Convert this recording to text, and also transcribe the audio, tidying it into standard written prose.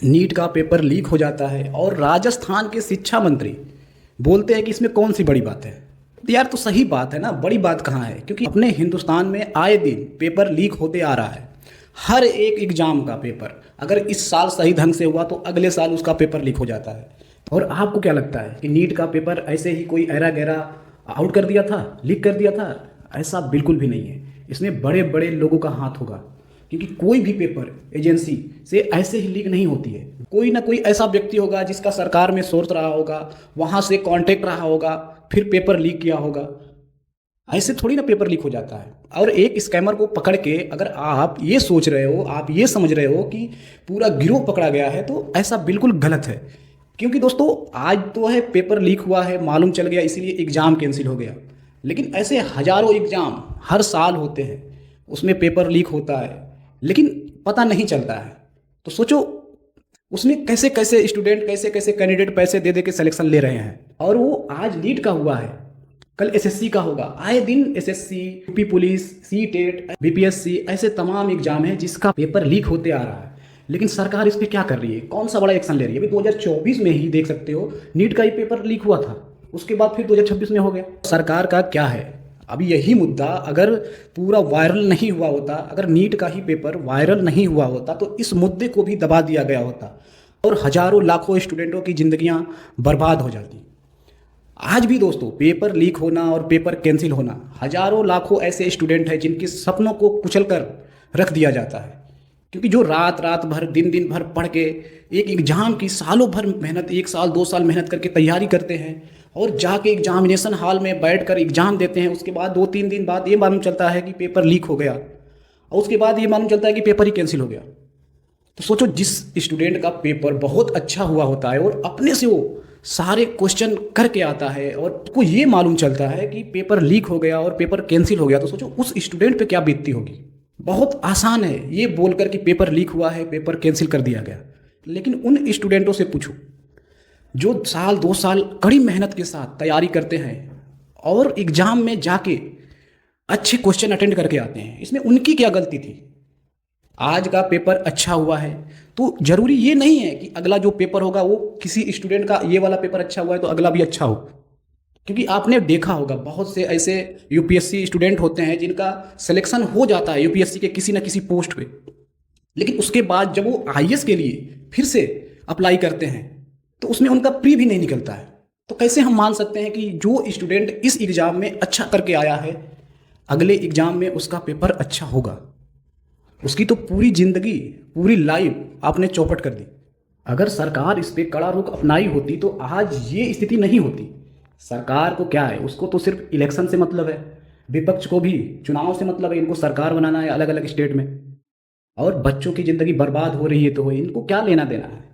NEET का paper leak हो जाता है और राजस्थान के शिक्षा मंत्री बोलते हैं कि इसमें कौन सी बड़ी बात है। तो यार, तो सही बात है ना, बड़ी बात कहाँ है? क्योंकि अपने हिंदुस्तान में आए दिन पेपर लीक होते आ रहा है। हर एक एग्जाम का पेपर अगर इस साल सही ढंग से हुआ तो अगले साल उसका पेपर लीक हो जाता है। और आपको क्या लगता है कि नीट का पेपर ऐसे ही कोई ऐरा गैरा आउट कर दिया था, लीक कर दिया था? ऐसा बिल्कुल भी नहीं है। इसमें बड़े बड़े लोगों का हाथ होगा, क्योंकि कोई भी पेपर एजेंसी से ऐसे ही लीक नहीं होती है। कोई ना कोई ऐसा व्यक्ति होगा जिसका सरकार में सोर्स रहा होगा, वहाँ से कांटेक्ट रहा होगा, फिर पेपर लीक किया होगा। ऐसे थोड़ी ना पेपर लीक हो जाता है। और एक स्कैमर को पकड़ के अगर आप ये सोच रहे हो, आप ये समझ रहे हो कि पूरा गिरोह पकड़ा गया है, तो ऐसा बिल्कुल गलत है। क्योंकि दोस्तों, आज तो है पेपर लीक हुआ है, मालूम चल गया, इसीलिए एग्ज़ाम कैंसिल हो गया। लेकिन ऐसे हजारों एग्ज़ाम हर साल होते हैं, उसमें पेपर लीक होता है, लेकिन पता नहीं चलता है। तो सोचो, उसमें कैसे कैसे स्टूडेंट, कैसे कैसे कैंडिडेट पैसे दे दे के सिलेक्शन ले रहे हैं। और वो आज नीट का हुआ है, कल एसएससी का होगा। आए दिन SSC, UP police, C TET, BPSC, ऐसे तमाम एग्जाम हैं जिसका पेपर लीक होते आ रहा है। लेकिन सरकार इस पे क्या कर रही है? कौन सा बड़ा एक्शन ले रही है? अभी 2024 में ही देख सकते हो, नीट का ही पेपर लीक हुआ था, उसके बाद फिर 2026 में हो गया। सरकार का क्या है? अभी यही मुद्दा अगर पूरा वायरल नहीं हुआ होता, अगर नीट का ही पेपर वायरल नहीं हुआ होता, तो इस मुद्दे को भी दबा दिया गया होता और हजारों लाखों स्टूडेंटों की जिंदगियां बर्बाद हो जाती। आज भी दोस्तों, पेपर लीक होना और पेपर कैंसिल होना, हजारों लाखों ऐसे स्टूडेंट हैं जिनके सपनों को कुचल कर रख दिया जाता है। क्योंकि जो रात रात भर, दिन दिन भर पढ़ के एक एग्जाम की सालों भर मेहनत, 1 साल 2 साल मेहनत करके तैयारी करते हैं और जाके एग्जामिनेशन हॉल में बैठ कर एग्जाम देते हैं, उसके बाद 2-3 दिन बाद ये मालूम चलता है कि पेपर लीक हो गया, और उसके बाद ये मालूम चलता है कि पेपर ही कैंसिल हो गया। तो सोचो, जिस स्टूडेंट का पेपर बहुत अच्छा हुआ होता है और अपने से वो सारे क्वेश्चन करके आता है और उसको ये मालूम चलता है कि पेपर लीक हो गया और पेपर कैंसिल हो गया, तो सोचो उस स्टूडेंट पे क्या बीतती होगी। बहुत आसान है ये बोलकर कि पेपर लीक हुआ है, पेपर कैंसिल कर दिया गया। लेकिन उन स्टूडेंटों से पूछो जो साल 2 साल कड़ी मेहनत के साथ तैयारी करते हैं और एग्जाम में जाके अच्छे क्वेश्चन अटेंड करके आते हैं, इसमें उनकी क्या गलती थी? आज का पेपर अच्छा हुआ है तो जरूरी ये नहीं है कि अगला जो पेपर होगा वो किसी स्टूडेंट का ये वाला पेपर अच्छा हुआ है तो अगला भी अच्छा हो। क्योंकि आपने देखा होगा, बहुत से ऐसे यूपीएससी स्टूडेंट होते हैं जिनका सिलेक्शन हो जाता है यूपीएससी के किसी न किसी पोस्ट पे, लेकिन उसके बाद जब वो आईएएस के लिए फिर से अप्लाई करते हैं तो उसमें उनका प्री भी नहीं निकलता है। तो कैसे हम मान सकते हैं कि जो स्टूडेंट इस एग्ज़ाम में अच्छा करके आया है, अगले एग्ज़ाम में उसका पेपर अच्छा होगा? उसकी तो पूरी जिंदगी, पूरी लाइफ आपने चौपट कर दी। अगर सरकार इस पे कड़ा रुख अपनाई होती तो आज ये स्थिति नहीं होती। सरकार को क्या है, उसको तो सिर्फ इलेक्शन से मतलब है, विपक्ष को भी चुनाव से मतलब है। इनको सरकार बनाना है अलग अलग स्टेट में, और बच्चों की ज़िंदगी बर्बाद हो रही है तो इनको क्या लेना देना है?